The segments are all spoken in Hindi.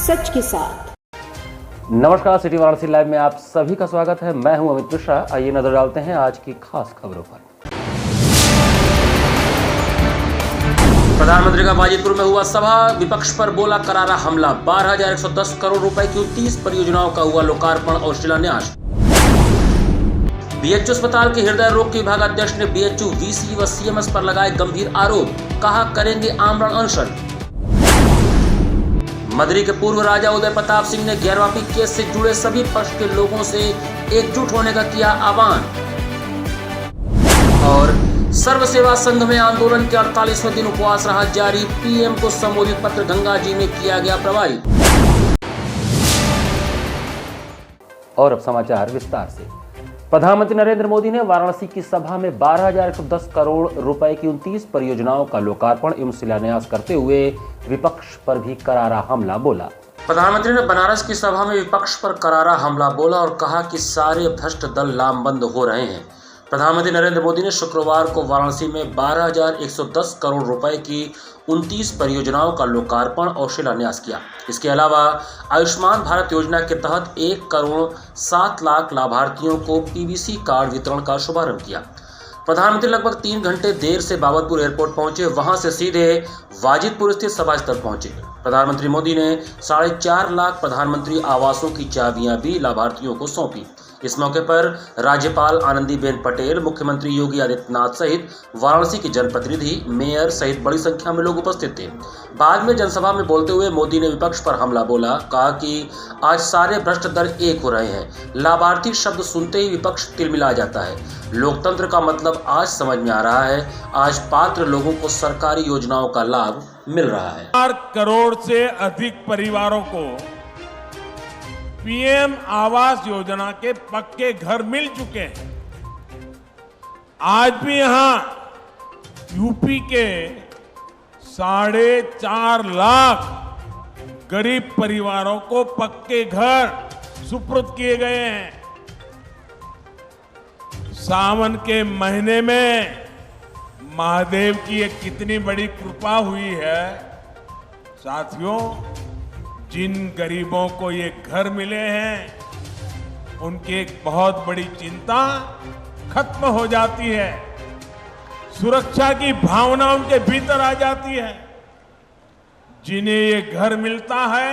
सच के साथ। नमस्कार, सिटी वाराणसी लाइव में आप सभी का स्वागत है। मैं हूं अमित मिश्रा। आइए नजर डालते हैं आज की खास खबरों पर। प्रधानमंत्री का वाजिदपुर में हुआ सभा, विपक्ष पर बोला करारा हमला। 12,110 करोड़ रुपए की 29 परियोजनाओं का हुआ लोकार्पण और शिलान्यास। बीएचयू अस्पताल के हृदय रोग के विभाग अध्यक्ष ने बीएचयू, वीसी व सीएमएस पर लगाए गंभीर आरोप, कहा करेंगे आमरण अनशन। मदरी के पूर्व राजा उदय प्रताप सिंह ने 11वां केस से जुड़े सभी पक्ष के लोगों से एकजुट होने का किया आह्वान। और सर्व सेवा संघ में आंदोलन के 48वें दिन उपवास रहा जारी, पीएम को संबोधित पत्र गंगा जी में किया गया प्रवाहित। और अब समाचार विस्तार से। प्रधानमंत्री नरेंद्र मोदी ने वाराणसी की सभा में 12,110 करोड़ रुपए की 29 परियोजनाओं का लोकार्पण एवं शिलान्यास करते हुए विपक्ष पर भी करारा हमला बोला। प्रधानमंत्री ने बनारस की सभा में विपक्ष पर करारा हमला बोला और कहा कि सारे भ्रष्ट दल लामबंद हो रहे हैं। प्रधानमंत्री नरेंद्र मोदी ने शुक्रवार को वाराणसी में 12,110 करोड़ रुपए की 29 परियोजनाओं का लोकार्पण और शिलान्यास किया। इसके अलावा आयुष्मान भारत योजना के तहत 1,07,00,000 लाभार्थियों को पीवीसी कार्ड वितरण का शुभारंभ किया। प्रधानमंत्री लगभग 3 घंटे देर से बाबतपुर एयरपोर्ट पहुंचे, वहां से सीधे वाजिदपुर स्थित सभा स्थल पहुंचे। प्रधानमंत्री मोदी ने 4.5 लाख प्रधानमंत्री आवासों की चाबियां भी लाभार्थियों को सौंपी। इस मौके पर राज्यपाल आनंदीबेन पटेल, मुख्यमंत्री योगी आदित्यनाथ सहित वाराणसी के जनप्रतिनिधि, मेयर सहित बड़ी संख्या में लोग उपस्थित थे। बाद में जनसभा में बोलते हुए मोदी ने विपक्ष पर हमला बोला, कहा कि आज सारे भ्रष्ट दल एक हो रहे हैं। लाभार्थी शब्द सुनते ही विपक्ष तिलमिला जाता है। लोकतंत्र का मतलब आज समझ में आ रहा है। आज पात्र लोगों को सरकारी योजनाओं का लाभ मिल रहा है। 4 करोड़ से अधिक परिवारों को पीएम आवास योजना के पक्के घर मिल चुके हैं। आज भी यहां यूपी के 4.5 लाख गरीब परिवारों को पक्के घर सुपुर्द किए गए हैं। सावन के महीने में महादेव की एक कितनी बड़ी कृपा हुई है। साथियों, जिन गरीबों को ये घर मिले हैं, उनकी एक बहुत बड़ी चिंता खत्म हो जाती है। सुरक्षा की भावना उनके भीतर आ जाती है। जिन्हें ये घर मिलता है,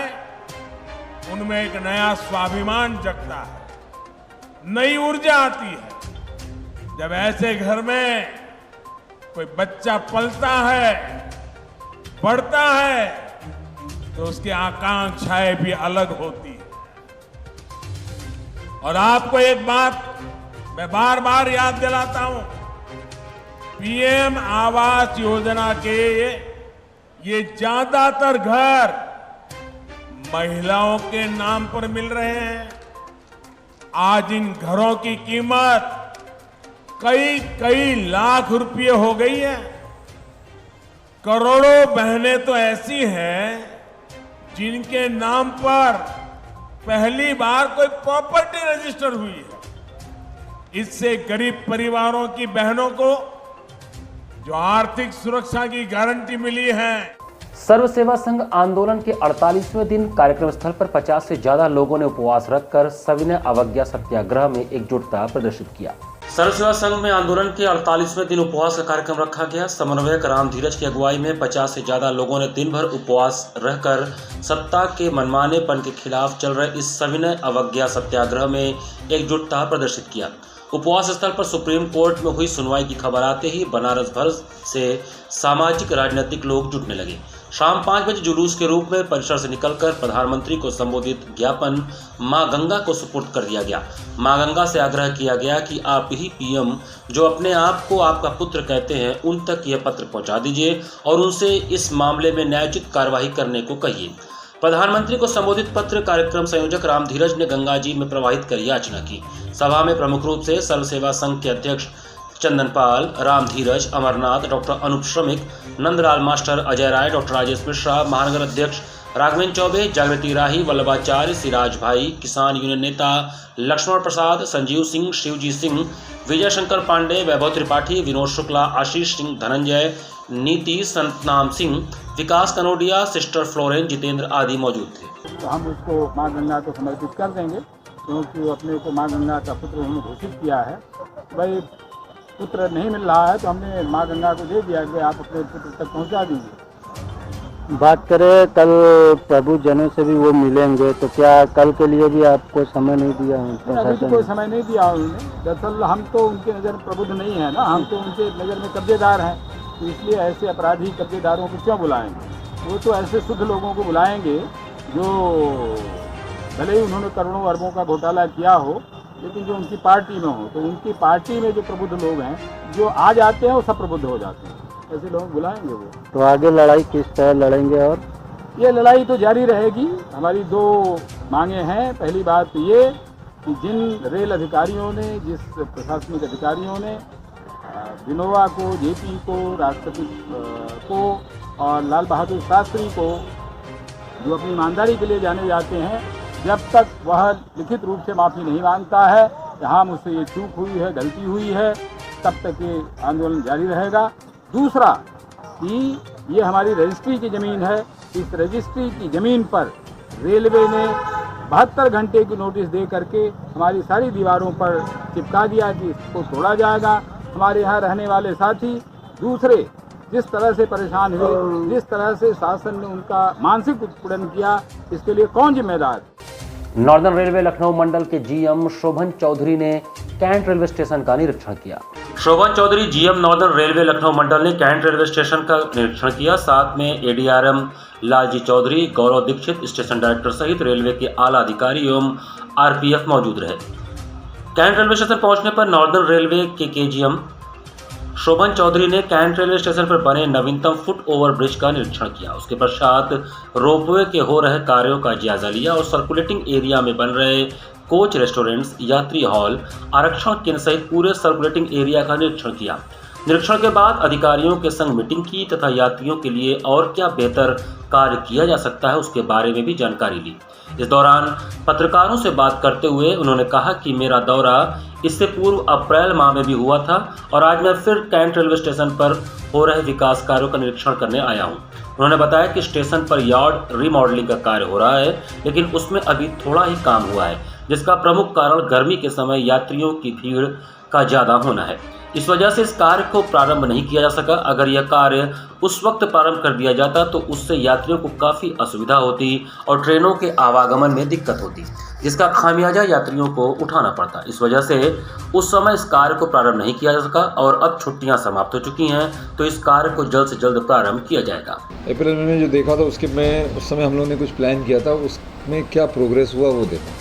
उनमें एक नया स्वाभिमान जगता है, नई ऊर्जा आती है। जब ऐसे घर में कोई बच्चा पलता है, बढ़ता है, तो उसकी आकांक्षाएं भी अलग होती है। और आपको एक बात मैं बार बार याद दिलाता हूं, पीएम आवास योजना के ये ज्यादातर घर महिलाओं के नाम पर मिल रहे हैं। आज इन घरों की कीमत कई लाख रुपये हो गई है। करोड़ों बहनें तो ऐसी हैं जिनके नाम पर पहली बार कोई प्रॉपर्टी रजिस्टर हुई है। इससे गरीब परिवारों की बहनों को जो आर्थिक सुरक्षा की गारंटी मिली है। सर्व सेवा संघ आंदोलन के 48वें दिन कार्यक्रम स्थल पर 50 से ज्यादा लोगों ने उपवास रखकर सविनय अवज्ञा सत्याग्रह में एकजुटता प्रदर्शित किया। सर्व सेवा संघ में आंदोलन के 48वें दिन उपवास का कार्यक्रम रखा गया। समन्वयक राम धीरज की अगुवाई में 50 से ज्यादा लोगों ने दिन भर उपवास रहकर सत्ता के मनमानेपन के खिलाफ चल रहे इस सविनय अवज्ञा सत्याग्रह में एकजुटता प्रदर्शित किया। उपवास स्थल पर सुप्रीम कोर्ट में हुई सुनवाई की खबर आते ही बनारस भर से सामाजिक राजनीतिक लोग जुटने लगे। शाम 5 बजे जुलूस के रूप में परिसर से निकलकर प्रधानमंत्री को संबोधित ज्ञापन मां गंगा को सुपुर्द कर दिया गया। मां गंगा से आग्रह किया गया कि आप ही पीएम, जो अपने आप को आपका पुत्र कहते हैं, उन तक यह पत्र पहुंचा दीजिए और उनसे इस मामले में न्यायोचित कार्रवाई करने को कहिए। प्रधानमंत्री को संबोधित पत्र कार्यक्रम संयोजक राम धीरज ने गंगा जी में प्रवाहित कर याचना की। सभा में प्रमुख रूप से सर्व सेवा संघ के अध्यक्ष चंदन पाल, राम धीरज, अमरनाथ, डॉक्टर अनूप श्रमिक, नंदलाल मास्टर, अजय राय, डॉक्टर राजेश मिश्रा, महानगर अध्यक्ष राघवेंद्र चौबे, जागृति राही, वल्लभाचार्य, सिराज भाई, किसान यूनियन नेता लक्ष्मण प्रसाद, संजीव सिंह, शिवजी सिंह, विजय शंकर पांडे, वैभव त्रिपाठी, विनोद शुक्ला, आशीष सिंह, धनंजय, नीति, संतनाम सिंह, विकास कनोडिया, सिस्टर फ्लोरेन, जितेंद्र आदि मौजूद थे। तो हम उसको माँ गंगा को समर्पित कर देंगे, क्योंकि वो अपने को माँ गंगा का पुत्र उन्होंने घोषित किया है। भाई पुत्र नहीं मिल रहा है तो हमने माँ गंगा को दे दिया कि आप अपने पुत्र तक पहुँचा दीजिए। बात करें कल प्रभु जनों से भी वो मिलेंगे, तो क्या कल के लिए भी आपको समय नहीं दिया? अभी तो कोई समय नहीं दिया उन्होंने। दरअसल हम तो उनके नज़र में प्रबुद्ध नहीं है ना, हम तो उनके नज़र में कब्जेदार हैं, तो इसलिए ऐसे अपराधी कब्जेदारों को क्यों बुलाएंगे? वो तो ऐसे शुद्ध लोगों को बुलाएंगे जो भले ही उन्होंने करोड़ों अरबों का घोटाला किया हो, लेकिन जो उनकी पार्टी में हो। तो उनकी पार्टी में जो प्रबुद्ध लोग हैं, जो आ जाते हैं वो सब प्रबुद्ध हो जाते हैं, ऐसे लोग बुलाएंगे वो। तो आगे लड़ाई किस तरह लड़ेंगे? और ये लड़ाई तो जारी रहेगी। हमारी दो मांगे हैं। पहली बात ये कि जिन रेल अधिकारियों ने, जिस प्रशासनिक अधिकारियों ने विनोबा को, जेपी को, राष्ट्रपति को और लाल बहादुर शास्त्री को, जो अपनी ईमानदारी के लिए जाने जाते हैं, जब तक वह लिखित रूप से माफ़ी नहीं मांगता है कि हाँ मुझसे ये चूक हुई है, गलती हुई है, तब तक ये आंदोलन जारी रहेगा। दूसरा कि ये हमारी रजिस्ट्री की ज़मीन है, इस रजिस्ट्री की ज़मीन पर रेलवे ने 72 घंटे की नोटिस दे करके हमारी सारी दीवारों पर चिपका दिया कि इसको तोड़ा जाएगा। हमारे यहाँ रहने वाले साथी दूसरे जिस तरह से परेशान हुए, जिस तरह से शासन ने उनका मानसिक उत्पीड़न किया, इसके लिए कौन जिम्मेदार? नॉर्दर्न रेलवे लखनऊ मंडल के जीएम शोभन चौधरी ने कैंट रेलवे स्टेशन का निरीक्षण किया। Shobhan Chaudhary GM northern railway Lucknow मंडल ने कैंट रेलवे स्टेशन का निरीक्षण किया। साथ में ADRM Lalji Chaudhary, Gaurav Dikshit, station director सहित रेलवे के आला अधिकारी एवं आरपीएफ मौजूद रहे। कैंट रेलवे स्टेशन पहुंचने पर नॉर्दर्न रेलवे के केजीएम शोभन चौधरी ने कैंट रेलवे स्टेशन पर बने नवीनतम फुट ओवर ब्रिज का निरीक्षण किया। उसके पश्चात रोपवे के हो रहे कार्यों का जायजा लिया और सर्कुलेटिंग एरिया में बन रहे कोच, रेस्टोरेंट्स, यात्री हॉल, आरक्षण केंद्र सहित पूरे सर्कुलेटिंग एरिया का निरीक्षण किया। निरीक्षण के बाद अधिकारियों के संग मीटिंग की तथा यात्रियों के लिए और क्या बेहतर कार्य किया जा सकता है उसके बारे में भी जानकारी ली। इस दौरान पत्रकारों से बात करते हुए उन्होंने कहा कि मेरा दौरा इससे पूर्व अप्रैल माह में भी हुआ था और आज मैं फिर कैंट रेलवे स्टेशन पर हो रहे विकास कार्यों का निरीक्षण करने आया हूं। उन्होंने बताया कि स्टेशन पर यार्ड रीमॉडलिंग का कार्य हो रहा है, लेकिन उसमें अभी थोड़ा ही काम हुआ है, जिसका प्रमुख कारण गर्मी के समय यात्रियों की भीड़ का ज़्यादा होना है। इस वजह से इस कार्य को प्रारंभ नहीं किया जा सका। अगर यह कार्य उस वक्त प्रारंभ कर दिया जाता तो उससे यात्रियों को काफ़ी असुविधा होती और ट्रेनों के आवागमन में दिक्कत होती, जिसका खामियाजा यात्रियों को उठाना पड़ता। इस वजह से उस समय इस कार्य को प्रारंभ नहीं किया जा सका और अब छुट्टियां समाप्त हो चुकी हैं, तो इस कार्य को जल्द से जल्द प्रारंभ किया जाएगा। अप्रैल में जो देखा था उसके में उस समय हम लोगों ने कुछ प्लान किया था, उसमें क्या प्रोग्रेस हुआ वो देखा।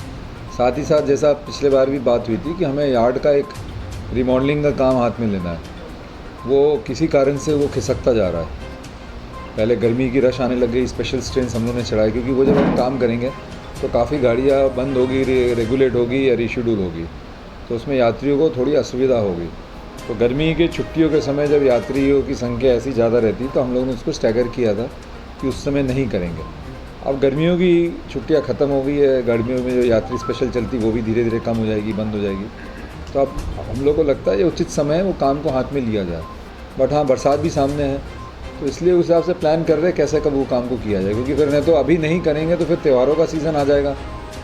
साथ ही साथ जैसा पिछले बार भी बात हुई थी कि हमें यार्ड का एक रिमॉडलिंग का काम हाथ में लेना है, वो किसी कारण से वो खिसकता जा रहा है। पहले गर्मी की रश आने लग गई, स्पेशल ट्रेन हम लोगों ने चढ़ाई, क्योंकि वो जब हम काम करेंगे तो काफ़ी गाड़ियाँ बंद होगी, रेगुलेट होगी या रीशेड्यूल होगी, तो उसमें यात्रियों को थोड़ी असुविधा होगी। तो गर्मी के छुट्टियों के समय जब यात्रियों की संख्या ऐसी ज़्यादा रहती तो हम लोगों ने उसको स्टैगर किया था कि उस समय नहीं करेंगे। अब गर्मियों की छुट्टियाँ ख़त्म हो गई है, गर्मियों में जो यात्री स्पेशल चलती वो भी धीरे धीरे कम हो जाएगी, बंद हो जाएगी। तो अब हम लोग को लगता है ये उचित समय है वो काम को हाथ में लिया जाए। बट हाँ, बरसात भी सामने है, तो इसलिए उस हिसाब से प्लान कर रहे हैं कैसे कब वो काम को किया जाए, क्योंकि फिर नहीं तो अभी नहीं करेंगे तो फिर त्योहारों का सीज़न आ जाएगा,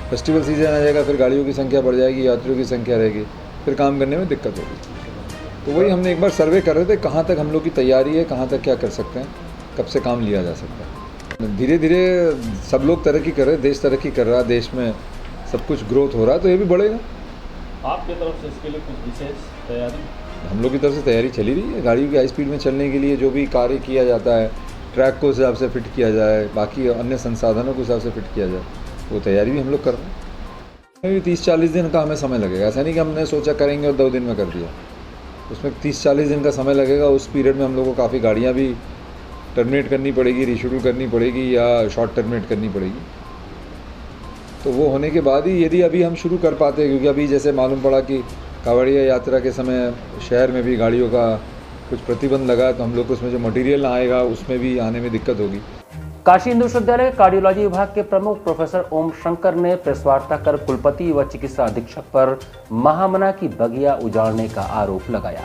फेस्टिवल सीज़न आ जाएगा, फिर गाड़ियों की संख्या बढ़ जाएगी, यात्रियों की संख्या रहेगी, फिर काम करने में दिक्कत होगी। तो वही हमने एक बार सर्वे कर रहे थे कहाँ तक हम लोग की तैयारी है, कहाँ तक क्या कर सकते हैं, कब से काम लिया जा सकता है। धीरे धीरे सब लोग तरक्की कर रहे हैं, देश तरक्की कर रहा है, देश में सब कुछ ग्रोथ हो रहा है, तो ये भी बढ़ेगा। आपकी तरफ से इसके लिए कुछ विशेष तैयारी? हम लोग की तरफ से तैयारी चली रही है। गाड़ियों की हाई स्पीड में चलने के लिए जो भी कार्य किया जाता है, ट्रैक को उस हिसाब से फिट किया जाए, बाकी अन्य संसाधनों को उस हिसाब से फिट किया जाए, वो तैयारी भी हम लोग कर रहे हैं। अभी 30-40 दिन का हमें समय लगेगा। ऐसा नहीं कि हमने सोचा करेंगे और 2 दिन में कर दिया, उसमें 30-40 दिन का समय लगेगा। उस पीरियड में हम लोग को काफ़ी गाड़ियाँ भी टर्मिनेट करनी पड़ेगी, रीशेड्यूल करनी पड़ेगी या शॉर्ट टर्मिनेट करनी पड़ेगी। तो वो होने के बाद ही यदि अभी हम शुरू कर पाते हैं, क्योंकि अभी जैसे मालूम पड़ा कि कांवड़िया यात्रा के समय शहर में भी गाड़ियों का कुछ प्रतिबंध लगा, तो हम लोग को उसमें जो मटेरियल आएगा उसमें भी आने में दिक्कत होगी। काशी हिंदू विश्वविद्यालय के कार्डियोलॉजी विभाग के प्रमुख प्रोफेसर ओम शंकर ने प्रेस वार्ता कर कुलपति व चिकित्सा अधीक्षक पर महामना की बगिया उजाड़ने का आरोप लगाया।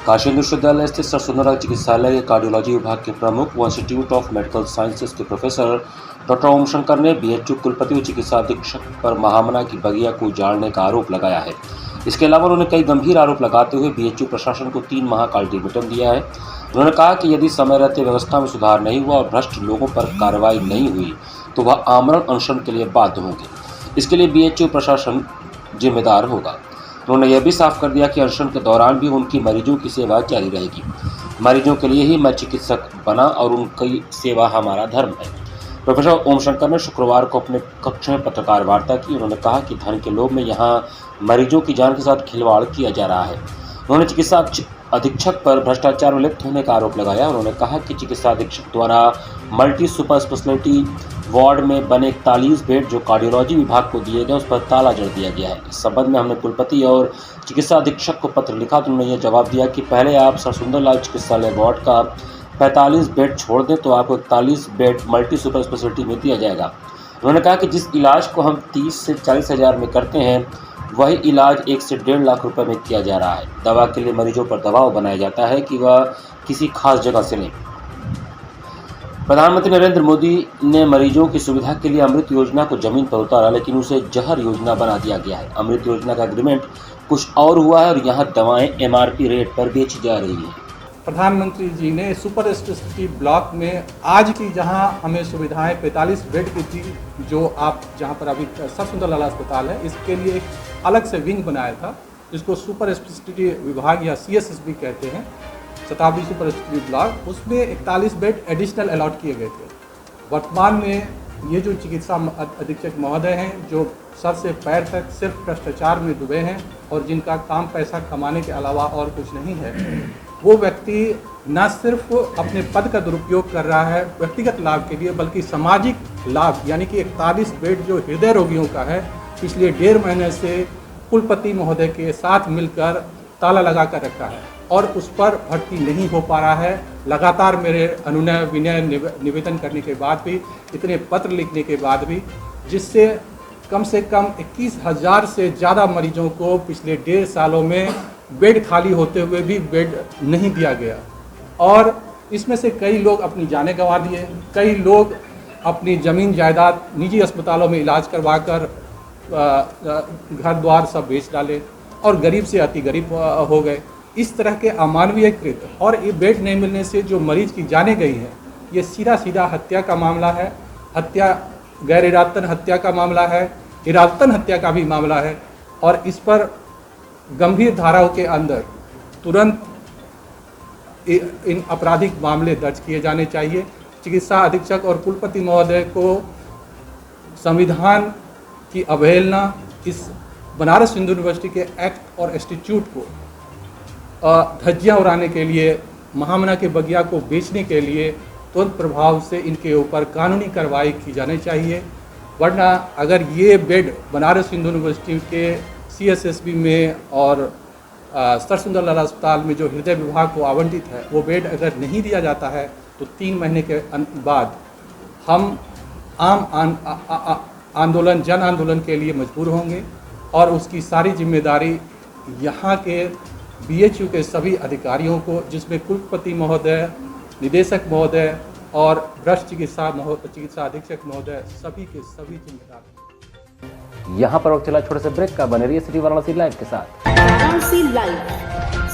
काशी हिंदू विश्वविद्यालय स्थित सर सुंदरराज चिकित्सालय के कार्डियोलॉजी विभाग के प्रमुख व इंस्टीट्यूट ऑफ मेडिकल साइंसेज के प्रोफेसर डॉक्टर ओम शंकर ने बीएचयू कुलपति व चिकित्सा अधीक्षक पर महामना की बगिया को उजाड़ने का आरोप लगाया है। इसके अलावा उन्होंने कई गंभीर आरोप लगाते हुए बीएचयू प्रशासन को 3 माह का अल्टीमेटम दिया है। उन्होंने कहा कि यदि समय रहते व्यवस्था में सुधार नहीं हुआ और भ्रष्ट लोगों पर कार्रवाई नहीं हुई तो वह आमरण अनशन के लिए बाध्य होंगे। इसके लिए बीएचयू प्रशासन जिम्मेदार होगा। उन्होंने यह भी साफ कर दिया कि अनशन के दौरान भी उनकी मरीजों की सेवा जारी रहेगी। मरीजों के लिए ही मैं चिकित्सक बना और उनकी सेवा हमारा धर्म है। प्रोफेसर ओम शंकर ने शुक्रवार को अपने कक्ष में पत्रकार वार्ता की। उन्होंने कहा कि धन के लोभ में यहाँ मरीजों की जान के साथ खिलवाड़ किया जा रहा है। उन्होंने चिकित्सा अधीक्षक पर भ्रष्टाचार में लिप्त होने का आरोप लगाया। उन्होंने कहा कि चिकित्सा अधीक्षक द्वारा मल्टी सुपर स्पेशलिटी वार्ड में बने 41 बेड जो कार्डियोलॉजी विभाग को दिए गए उस पर ताला जड़ दिया गया है। इस संबंध में हमने कुलपति और चिकित्सा अधीक्षक को पत्र लिखा तो उन्होंने यह जवाब दिया कि पहले आप सर सुंदरलाल चिकित्सालय वार्ड का 45 बेड छोड़ दें तो आपको 41 बेड मल्टी सुपर स्पेशलिटी में दिया जाएगा। उन्होंने कहा कि जिस इलाज को हम 30 से 40 हज़ार में करते हैं वही इलाज 1 से 1.5 लाख रुपए में किया जा रहा है। दवा के लिए मरीजों पर दबाव बनाया जाता है कि वह किसी खास जगह से लें। प्रधानमंत्री नरेंद्र मोदी ने मरीजों की सुविधा के लिए अमृत योजना को जमीन पर उतारा, लेकिन उसे जहर योजना बना दिया गया है। अमृत योजना का एग्रीमेंट कुछ और हुआ है और यहाँ दवाएं एमआरपी रेट पर बेची जा रही हैं। प्रधानमंत्री जी ने सुपर स्पेशलिटी ब्लॉक में आज की जहां हमें सुविधाएं 45 बेड की थी, जो आप जहां पर अभी सर सुंदरलाल अस्पताल है, इसके लिए एक अलग से विंग बनाया था जिसको सुपर स्पेशलिटी विभाग या CSSB कहते हैं, शताब्दी सुपर स्पेशलिटी ब्लॉक। उसमें 41 बेड एडिशनल अलॉट किए गए थे। वर्तमान में ये जो चिकित्सा अधीक्षक महोदय हैं जो सर से पैर तक सिर्फ भ्रष्टाचार में डूबे हैं और जिनका काम पैसा कमाने के अलावा और कुछ नहीं है, वो व्यक्ति न सिर्फ अपने पद का दुरुपयोग कर रहा है व्यक्तिगत लाभ के लिए, बल्कि सामाजिक लाभ यानी कि 41 बेड जो हृदय रोगियों का है पिछले 1.5 महीने से कुलपति महोदय के साथ मिलकर ताला लगा कर रखा है और उस पर भर्ती नहीं हो पा रहा है। लगातार मेरे अनुनय विनय निवेदन करने के बाद भी, इतने पत्र लिखने के बाद भी, जिससे कम से कम 21,000 से ज़्यादा मरीजों को पिछले 1.5 सालों में बेड खाली होते हुए भी बेड नहीं दिया गया और इसमें से कई लोग अपनी जानें गंवा दिए, कई लोग अपनी ज़मीन जायदाद निजी अस्पतालों में इलाज करवा कर घर द्वार सब बेच डाले और गरीब से अति गरीब हो गए। इस तरह के अमानवीय कृत्य और ये बेड नहीं मिलने से जो मरीज की जानें गई हैं, ये सीधा हत्या का मामला है। हत्या, गैर इरादतन हत्या का मामला है, इरादतन हत्या का भी मामला है और इस पर गंभीर धाराओं के अंदर तुरंत इन आपराधिक मामले दर्ज किए जाने चाहिए। चिकित्सा अधीक्षक और कुलपति महोदय को संविधान की अवहेलना, इस बनारस हिंदू यूनिवर्सिटी के एक्ट और इंस्टीट्यूट को धज्जियां उड़ाने के लिए, महामना के बगिया को बेचने के लिए तुरंत प्रभाव से इनके ऊपर कानूनी कार्रवाई की जानी चाहिए। वरना अगर ये बेड बनारस हिंदू यूनिवर्सिटी के CSSB में और सर सुंदरलाल अस्पताल में जो हृदय विभाग को आवंटित है, वो बेड अगर नहीं दिया जाता है तो 3 महीने के बाद हम आंदोलन, जन आंदोलन के लिए मजबूर होंगे और उसकी सारी जिम्मेदारी यहाँ के BHU के सभी अधिकारियों को, जिसमें कुलपति महोदय, निदेशक महोदय और भ्रष्ट चिकित्सा अधीक्षक महोदय सभी के सभी जिम्मेदार। यहाँ पर वक्त चला छोटे से ब्रेक का। बने रहिए सिटी वाराणसी लाइव के साथ। वाराणसी लाइव,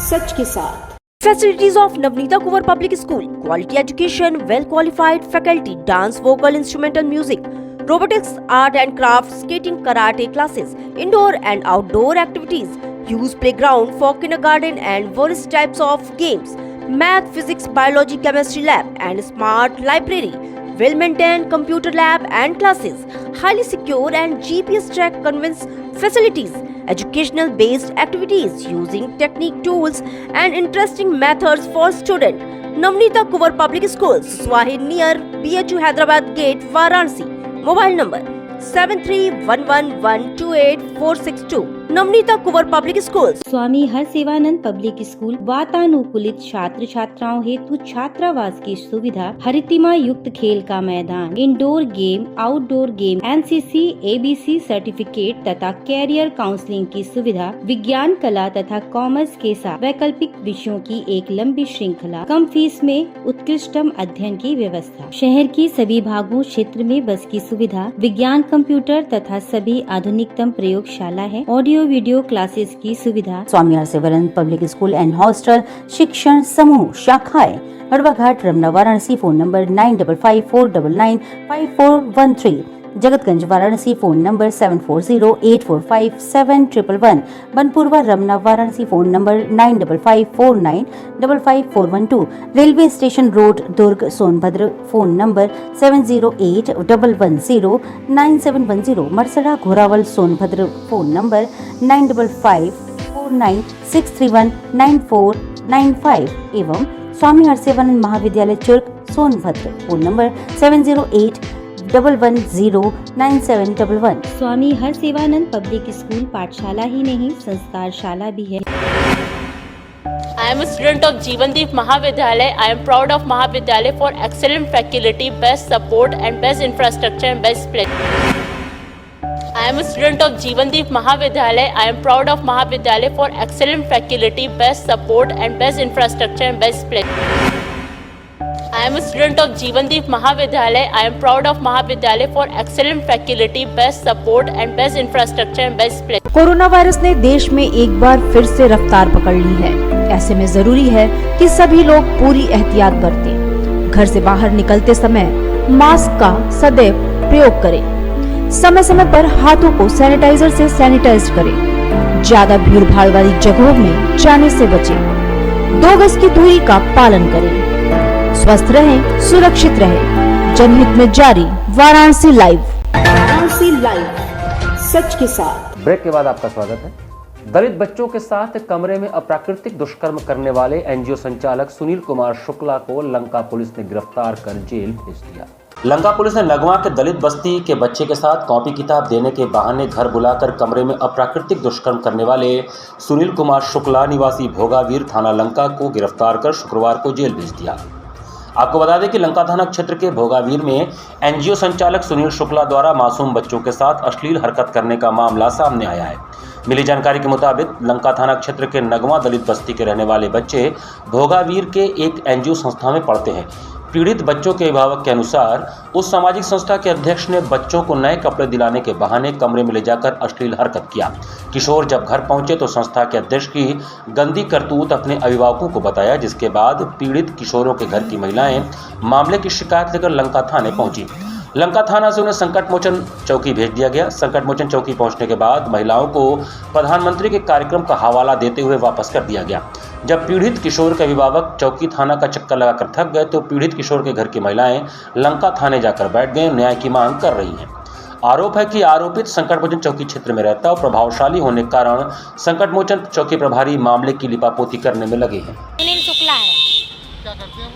सच के साथ। Facilities of Navneeta Kuvar Public School, quality education, well qualified faculty, dance, vocal, instrumental music, robotics, art and craft, skating, karate classes, indoor and outdoor activities, use playground for kindergarten and various types of games, math, physics, biology, chemistry lab and smart library, well maintained computer lab and classes, highly secure and GPS track conveyance facilities, educational based activities using technique tools and interesting methods for students. Navneeta Kuvar Public School, Swahi near BHU Hyderabad Gate, Varanasi. Mobile number 7311128462. Navneeta Kunwar public school. Swami Harsevanand public school वातानुकूलित छात्र छात्राओं हेतु छात्रावास की सुविधा, हरितिमा युक्त खेल का मैदान, indoor game, outdoor game, NCC, ABC certificate तथा कैरियर काउंसलिंग की सुविधा, विज्ञान, कला तथा कॉमर्स के साथ वैकल्पिक विषयों की एक लंबी श्रृंखला, कम फीस में उत्कृष्टम अध्ययन की व्यवस्था, शहर की सभी भागों क्षेत्र में बस की सुविधा, विज्ञान, कंप्यूटर तथा सभी आधुनिकतम प्रयोगशाला है, ऑडियो वीडियो क्लासेस की सुविधा। Swami Harsevanand public school and hostel, शिक्षण समूह, शाखाएं हड़वाघाट, Ramna, Varanasi. Phone number 9554995413। Jagatganj, Varanasi. Phone number 7408457111। Banpurwa, Ramna, Varanasi. Phone number 9554955412। Railway station road, Durg, Sonbhadra. Phone number 7081109710। Marsara, Ghorawal, Sonbhadra. Phone number 955496319495 एवं स्वामी हरसेवानंद महाविद्यालय Churk, Sonbhadra. Phone number 7081109711। Swami Harsevanand public school पाठशाला ही नहीं, संस्कार शाला भी है। I am a student of Jeevandeep Mahavidyalaya. I am proud of Mahavidyalaya for excellent faculty, best support and best infrastructure and best place. I am a student of Jeevandeep Mahavidyalaya. I am proud of Mahavidyalaya for excellent faculty, best support and best infrastructure and best place. I am a student of Jeevandeep Mahavidyalaya. I am proud of Mahavidyalaya for excellent faculty, best support and best infrastructure and best place. Corona virus ने देश में एक बार फिर से रफ्तार पकड़ ली है। ऐसे में जरूरी है कि सभी लोग पूरी एहतियात बरतें। घर से बाहर निकलते समय मास्क का सदैव प्रयोग करें। समय समय पर हाथों को सैनिटाइजर से सैनिटाइज करें। ज्यादा भीड़ भाड़ वाली जगहों में जाने से बचें। 2 गज की दूरी का पालन करें। स्वस्थ रहें, सुरक्षित रहें। जनहित में जारी वाराणसी लाइव। वाराणसी लाइव, सच के साथ। ब्रेक के बाद आपका स्वागत है। दलित बच्चों के साथ कमरे में अप्राकृतिक दुष्कर्म करने वाले एनजीओ संचालक सुनील कुमार शुक्ला को लंका पुलिस ने गिरफ्तार कर जेल भेज दिया। लंका पुलिस ने नगवा के दलित बस्ती के बच्चे के साथ कॉपी किताब देने के बहाने घर बुलाकर कमरे में अप्राकृतिक दुष्कर्म करने वाले सुनील कुमार शुक्ला निवासी भोगावीर, थाना लंका को गिरफ्तार कर शुक्रवार को जेल भेज दिया। आपको बता दें कि लंका थाना क्षेत्र के भोगावीर में एनजीओ संचालक सुनील शुक्ला द्वारा मासूम बच्चों के साथ अश्लील हरकत करने का मामला सामने आया है। मिली जानकारी के मुताबिक लंका थाना क्षेत्र के नगवा दलित बस्ती के रहने वाले बच्चे भोगावीर के एक एनजीओ संस्था में पढ़ते हैं। पीड़ित बच्चों के अभिभावक के अनुसार उस सामाजिक संस्था के अध्यक्ष ने बच्चों को नए कपड़े दिलाने के बहाने कमरे में ले जाकर अश्लील हरकत किया। किशोर जब घर पहुंचे तो संस्था के अध्यक्ष की गंदी करतूत अपने अभिभावकों को बताया, जिसके बाद पीड़ित किशोरों के घर की महिलाएं मामले की शिकायत लेकर लंका थाने पहुंची। लंका थाना से उन्हें संकट मोचन चौकी भेज दिया गया। संकट मोचन चौकी पहुंचने के बाद महिलाओं को प्रधानमंत्री के कार्यक्रम का हवाला देते हुए वापस कर दिया गया। जब पीड़ित किशोर के अभिभावक चौकी थाना का चक्कर लगाकर थक गए तो पीड़ित किशोर के घर की महिलाएं लंका थाने जाकर बैठ गए, न्याय की मांग कर रही हैं। आरोप है कि आरोपित संकट मोचन चौकी क्षेत्र में रहता और प्रभावशाली होने के कारण संकट मोचन चौकी प्रभारी मामले की लिपापोती करने में लगे हैं। सुनील शुक्ला है। क्या करते हैं वो?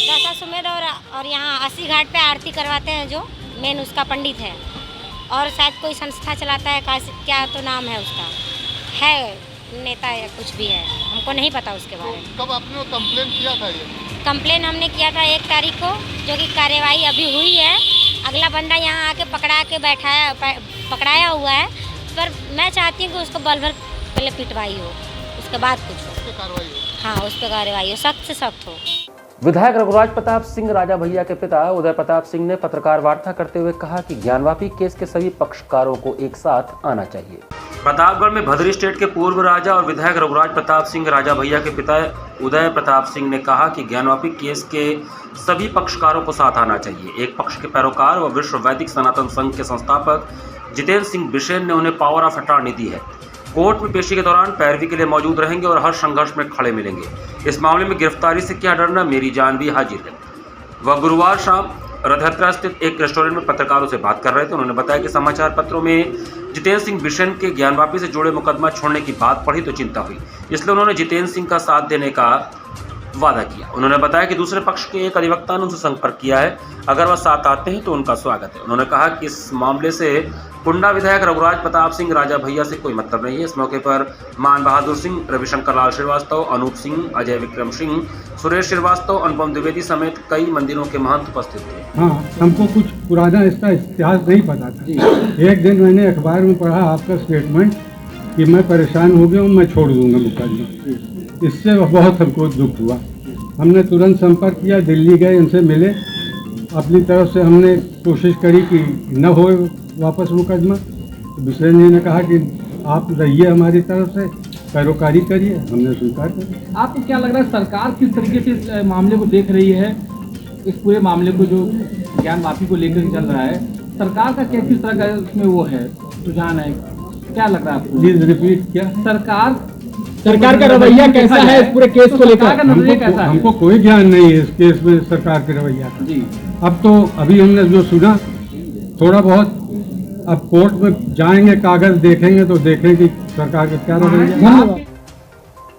दशाश्वमेध और यहाँ 80 घाट पे आरती करवाते हैं, जो मेन उसका पंडित है, और शायद कोई संस्था चलाता है, क्या तो नाम है उसका, है नेता या कुछ भी है, हमको नहीं पता उसके बारे में। कब आपने कंप्लेन किया था? ये कंप्लेन हमने किया था 1 तारीख को, जो कि कार्यवाही अभी हुई है। अगला बंदा यहाँ आके पकड़ाया हुआ है, पर मैं चाहती हूँ कि उसको बल भर पहले पिटवाई हो, उसके बाद कुछ हो, कार्रवाई हो। हाँ, उस पर कार्रवाई हो, सख्त से सख्त हो। विधायक रघुराज प्रताप सिंह राजा भैया के पिता उदय प्रताप सिंह ने पत्रकार वार्ता करते हुए कहा कि ज्ञानवापी केस के सभी पक्षकारों को एक साथ आना चाहिए। प्रतापगढ़ में भद्री स्टेट के पूर्व राजा और विधायक रघुराज प्रताप सिंह राजा भैया के पिता उदय प्रताप सिंह ने कहा कि ज्ञानवापी केस के सभी पक्षकारों को साथ आना चाहिए। एक पक्ष के पैरोकार व विश्व वैदिक सनातन संघ के संस्थापक जितेंद्र सिंह बिसेन ने उन्हें पावर ऑफ अटॉर्नी दी है। कोर्ट में पेशी के दौरान पैरवी के लिए मौजूद रहेंगे और हर संघर्ष में खड़े मिलेंगे। इस मामले में गिरफ्तारी से क्या डरना, मेरी जान भी हाजिर है। वह गुरुवार शाम रथयात्रा स्थित एक रेस्टोरेंट में पत्रकारों से बात कर रहे थे। उन्होंने बताया कि समाचार पत्रों में जितेंद्र सिंह बिसेन के ज्ञानवापी से जुड़े मुकदमा छोड़ने की बात पढ़ी तो चिंता हुई, इसलिए उन्होंने जितेंद्र सिंह का साथ देने का वादा किया। उन्होंने बताया कि दूसरे पक्ष के एक अधिवक्ता ने उनसे संपर्क किया है, अगर वह साथ आते हैं तो उनका स्वागत है। उन्होंने कहा कि इस मामले से कुंडा विधायक रघुराज प्रताप सिंह राजा भैया से कोई मतलब नहीं है। इस मौके पर मान बहादुर सिंह, रविशंकर लाल श्रीवास्तव, अनूप सिंह, अजय विक्रम सिंह, सुरेश श्रीवास्तव, अनुपम द्विवेदी समेत कई मंदिरों के महंत उपस्थित थे। हाँ, हमको कुछ पुराना इसका इतिहास नहीं पता था। एक दिन मैंने अखबार में पढ़ा आपका स्टेटमेंट कि मैं परेशान हो गया हूँ, मैं छोड़ दूंगा मुकदमा। इससे बहुत हमको दुख हुआ। हमने तुरंत संपर्क किया, दिल्ली गए, इनसे मिले, अपनी तरफ से हमने कोशिश करी कि न हो वापस मुकदमा। तो बिश्रेन जी ने कहा कि आप रहिए हमारी तरफ से, पैरोकारी करिए। हमने स्वीकार किया। आपको क्या लग रहा है सरकार किस तरीके से इस मामले को देख रही है, इस पूरे मामले को जो ज्ञान माफी को लेकर चल रहा है, सरकार का क्या किस तरह का इसमें वो है रुझान है, क्या लग रहा है आपको? Please repeat. क्या सरकार का रवैया कैसा है इस पूरे केस को लेकर? हमको कोई ज्ञान नहीं है इस केस में सरकार के रवैया का। जी, अब तो अभी हमने जो सुना थोड़ा बहुत, अब कोर्ट में जाएंगे, कागज देखेंगे तो देखेंगे कि सरकार का क्या रवैया।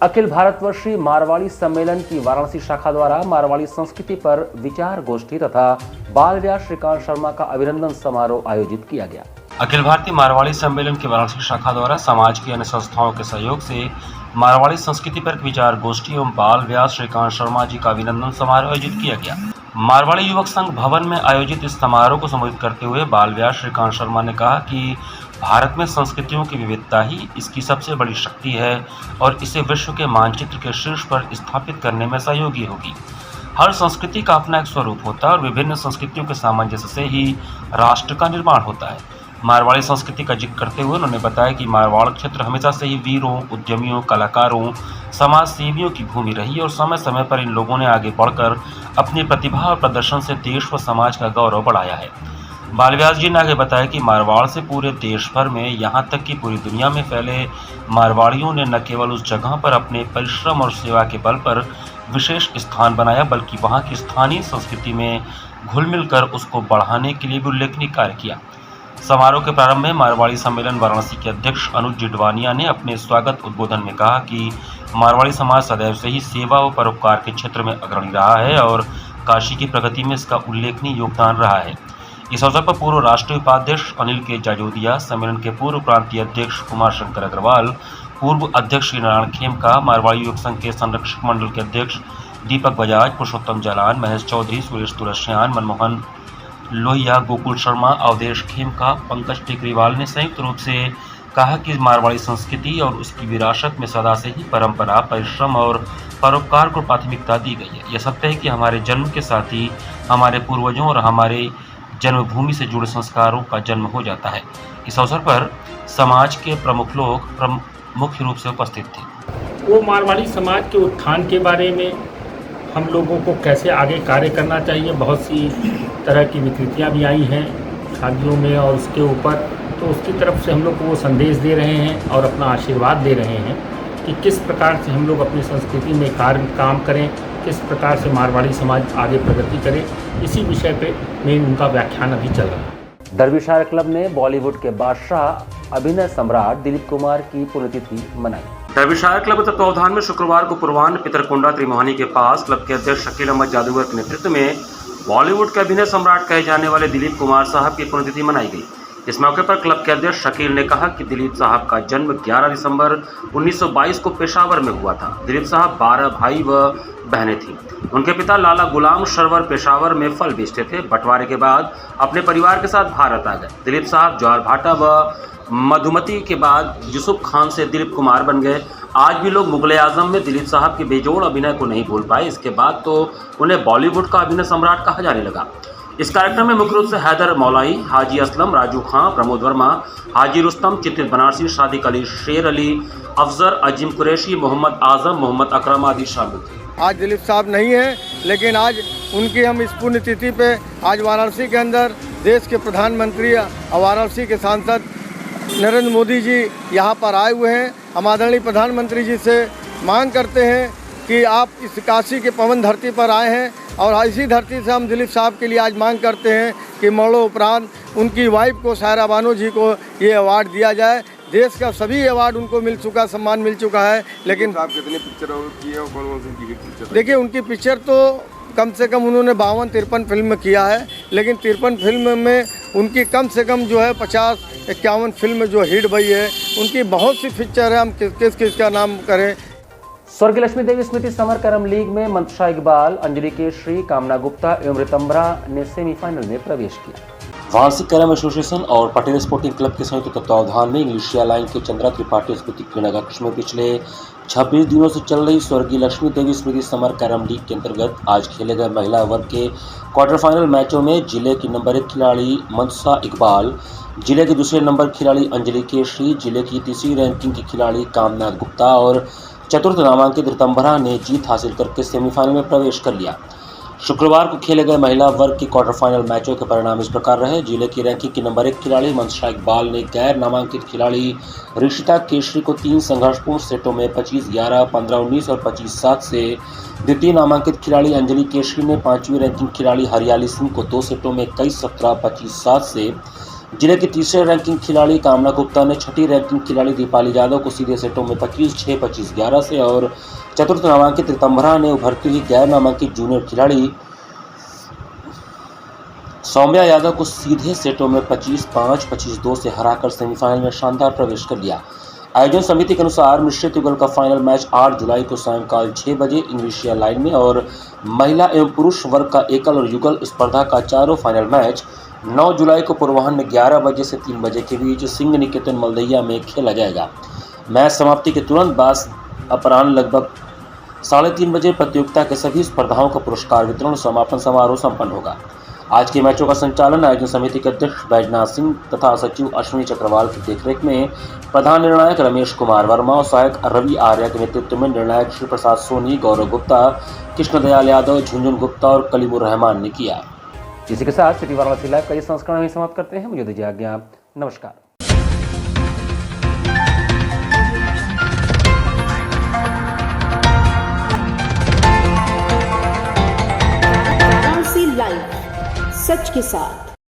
अखिल भारतवर्षीय मारवाड़ी सम्मेलन की वाराणसी शाखा द्वारा मारवाड़ी संस्कृति पर विचार गोष्ठी तथा बाल व्यास श्रीकांत शर्मा का अभिनंदन समारोह आयोजित किया गया। अखिल भारतीय मारवाड़ी सम्मेलन की वाराणसी शाखा द्वारा समाज की अन्य संस्थाओं के सहयोग से मारवाड़ी संस्कृति पर विचार गोष्ठी एवं बाल व्यास श्रीकांत शर्मा जी का अभिनंदन समारोह आयोजित किया गया। मारवाड़ी युवक संघ भवन में आयोजित इस समारोह को संबोधित करते हुए बाल व्यास श्रीकांत शर्मा ने कहा कि भारत में संस्कृतियों की विविधता ही इसकी सबसे बड़ी शक्ति है और इसे विश्व के मानचित्र के शीर्ष पर स्थापित करने में सहयोगी होगी। हर संस्कृति का अपना एक स्वरूप होता है और विभिन्न संस्कृतियों के सामंजस्य से ही राष्ट्र का निर्माण होता है। मारवाड़ी संस्कृति का जिक्र करते हुए उन्होंने बताया कि मारवाड़ क्षेत्र हमेशा से ही वीरों, उद्यमियों, कलाकारों, समाज सेवियों की भूमि रही और समय समय पर इन लोगों ने आगे बढ़कर अपनी प्रतिभा और प्रदर्शन से देश व समाज का गौरव बढ़ाया है। बाल व्यास जी ने आगे बताया कि मारवाड़ से पूरे देश भर में यहाँ तक कि पूरी दुनिया में फैले मारवाड़ियों ने न केवल उस जगह पर अपने परिश्रम और सेवा के बल पर विशेष स्थान बनाया, बल्कि वहाँ की स्थानीय संस्कृति में घुल मिल कर उसको बढ़ाने के लिए भी उल्लेखनीय कार्य किया। समारोह के प्रारंभ में मारवाड़ी सम्मेलन वाराणसी के अध्यक्ष अनुज जिडवानिया ने अपने स्वागत उद्बोधन में कहा कि मारवाड़ी समाज सदैव से ही सेवा व परोपकार के क्षेत्र में अग्रणी रहा है और काशी की प्रगति में इसका उल्लेखनीय योगदान रहा है। इस अवसर पर पूर्व राष्ट्रीय उपाध्यक्ष अनिल के जाजोदिया, सम्मेलन के पूर्व प्रांतीय अध्यक्ष कुमार शंकर अग्रवाल, पूर्व अध्यक्ष श्री नारायण खेमका, मारवाड़ी युवक संघ के संरक्षक मंडल के अध्यक्ष दीपक बजाज, पुरुषोत्तम जालान, महेश चौधरी, सुरेश तुलसियान, मनमोहन लोहिया, गोकुल शर्मा, अवधेश खेमका, पंकज टेकरीवाल ने संयुक्त रूप से कहा कि मारवाड़ी संस्कृति और उसकी विरासत में सदा से ही परंपरा, परिश्रम और परोपकार को प्राथमिकता दी गई है। यह सत्य है कि हमारे जन्म के साथ ही हमारे पूर्वजों और हमारे जन्मभूमि से जुड़े संस्कारों का जन्म हो जाता है। इस अवसर पर समाज के प्रमुख लोग मुख्य रूप से उपस्थित थे। वो मारवाड़ी समाज के उत्थान के बारे में हम लोगों को कैसे आगे कार्य करना चाहिए, बहुत सी तरह की विकृतियाँ भी आई हैं शादियों में और उसके ऊपर, तो उसकी तरफ से हम लोग को वो संदेश दे रहे हैं और अपना आशीर्वाद दे रहे हैं कि किस प्रकार से हम लोग अपनी संस्कृति में काम करें, किस प्रकार से मारवाड़ी समाज आगे प्रगति करे। इसी विषय पे में उनका व्याख्यान अभी चल रहा है। दरविशार क्लब ने बॉलीवुड के बादशाह अभिनय सम्राट दिलीप कुमार की पुण्यतिथि मनाई। दरविशार क्लब के तत्वावधान में शुक्रवार को पूर्वाह्न पितरकुंडा त्रिमोहानी के पास क्लब के अध्यक्ष शकील अहमद जादूगर के नेतृत्व में बॉलीवुड के अभिनय सम्राट कहे जाने वाले दिलीप कुमार साहब की पुण्यतिथि मनाई गई। इस मौके पर क्लब के अध्यक्ष शकील ने कहा कि दिलीप साहब का जन्म 11 दिसंबर 1922 को पेशावर में हुआ था। दिलीप साहब 12 भाई व बहनें थीं। उनके पिता लाला गुलाम सरवर पेशावर में फल बेचते थे। बंटवारे के बाद अपने परिवार के साथ भारत आ गए। दिलीप साहब ज्वार भाटा व मधुमती के बाद यूसुफ खान से दिलीप कुमार बन गए। आज भी लोग मुगल आजम में दिलीप साहब के बेजोड़ अभिनय को नहीं भूल पाए। इसके बाद तो उन्हें बॉलीवुड का अभिनय सम्राट कहा जाने लगा। इस कार्यक्रम में मुख्य रूप से हैदर मौलाई, हाजी असलम, राजू खां, प्रमोद वर्मा, हाजी रुस्तम, चित्रित बनारसी, सादिक अली, शेर अली, अफजर, अजीम कुरैशी, मोहम्मद आजम, मोहम्मद अकरम आदि शामिल थे। आज दिलीप साहब नहीं है, लेकिन आज उनकी हम इस पुण्यतिथि पे आज वाराणसी के अंदर देश के प्रधानमंत्री और वाराणसी के सांसद नरेंद्र मोदी जी यहाँ पर आए हुए हैं। हम आदरणीय प्रधानमंत्री जी से मांग करते हैं कि आप इस काशी के पवन धरती पर आए हैं और इसी धरती से हम दिलीप साहब के लिए आज मांग करते हैं कि मरणोपरांत उनकी वाइफ को सायरा बानो जी को ये अवार्ड दिया जाए। देश का सभी अवार्ड उनको मिल चुका, सम्मान मिल चुका है। लेकिन आप कितनी पिक्चर की है और कौन सी हिट पिक्चर? देखिए, उनकी पिक्चर तो कम से कम उन्होंने 52-53 फिल्म में किया है, लेकिन 53 फिल्म में उनकी कम से कम जो है 50-51 फिल्म जो हिट भई है। उनकी बहुत सी पिक्चर है, हम किस का नाम करें। स्वर्गीय लक्ष्मी देवी स्मृति समर कैरम लीग में मंत्षा इकबाल, अंजलि केशरी, कामना गुप्ता एवं ऋतंभरा ने सेमीफाइनल में प्रवेश किया। वार्षिक कैरम एसोसिएशन और पटेल स्पोर्टिंग क्लब के संयुक्त तत्वावधान में इंग्लिशिया लाइन के चंद्रा त्रिपाठी स्मृति क्रीड़ा कक्ष में पिछले 26 दिनों से चल रही स्वर्गीय लक्ष्मी देवी स्मृति समर कैरम लीग के अंतर्गत आज खेले गए महिला वर्ग के क्वार्टर फाइनल मैचों में जिले की नंबर 1 खिलाड़ी मंत्षा इकबाल, जिले के दूसरे नंबर खिलाड़ी अंजलि केशरी, जिले की तीसरी रैंकिंग की खिलाड़ी कामना गुप्ता और चतुर्थ नामांकित ऋतंभरा ने जीत हासिल करके सेमीफाइनल में प्रवेश कर लिया। शुक्रवार को खेले गए महिला वर्ग के क्वार्टर फाइनल मैचों के परिणाम इस प्रकार रहे। जिले की रैंकिंग की नंबर 1 खिलाड़ी मंत्षा इकबाल ने गैर नामांकित खिलाड़ी ऋषिता केशरी को 3 संघर्षपूर्ण सेटों में 25-11, 15-19 और 25-7 से, द्वितीय नामांकित खिलाड़ी अंजलि केशरी ने 5वीं रैंकिंग खिलाड़ी हरियाली सिंह को 2 सेटों में 21-17, 25-7 से, जिले की तीसरे रैंकिंग खिलाड़ी कामना गुप्ता ने छठी रैंकिंग खिलाड़ी दीपाली यादव को सीधे सेटों में 25-6, 25-11 से और चतुर्थ नामांकित ऋतंभरा ने उभरती हुई गैर नामांकित जूनियर खिलाड़ी सौम्या यादव को सीधे सेटों में 25-5, 25-2 से हराकर सेमीफाइनल में शानदार प्रवेश कर लिया। आयोजन समिति के अनुसार मिश्रित युगल का फाइनल मैच 8 जुलाई को सायंकाल 6 बजे इंग्लिशिया लाइन में और महिला एवं पुरुष वर्ग का एकल और युगल स्पर्धा का चारों फाइनल मैच 9 जुलाई को पूर्वाह्न 11 बजे से 3 बजे के बीच सिंह निकेतन मलदैया में खेला जाएगा। मैच समाप्ति के तुरंत बाद अपराह्न लगभग 3:30 बजे प्रतियोगिता के सभी स्पर्धाओं का पुरस्कार वितरण समापन समारोह संपन्न होगा। आज के मैचों का संचालन आयोजन समिति के अध्यक्ष बैजनाथ सिंह तथा सचिव अश्विनी चक्रवाल की देखरेख में प्रधान निर्णायक रमेश कुमार वर्मा और सहायक रवि आर्य के नेतृत्व में निर्णायक श्री प्रसाद सोनी, गौरव गुप्ता, कृष्णदयाल यादव, झुंझुन गुप्ता और कलीमुर रहमान ने किया। इसी के साथ सिटी वाराणसी लाइव का ये संस्करण ही समाप्त करते हैं। मुझे दीजिए आज्ञा। नमस्कार। लाइव सच के साथ।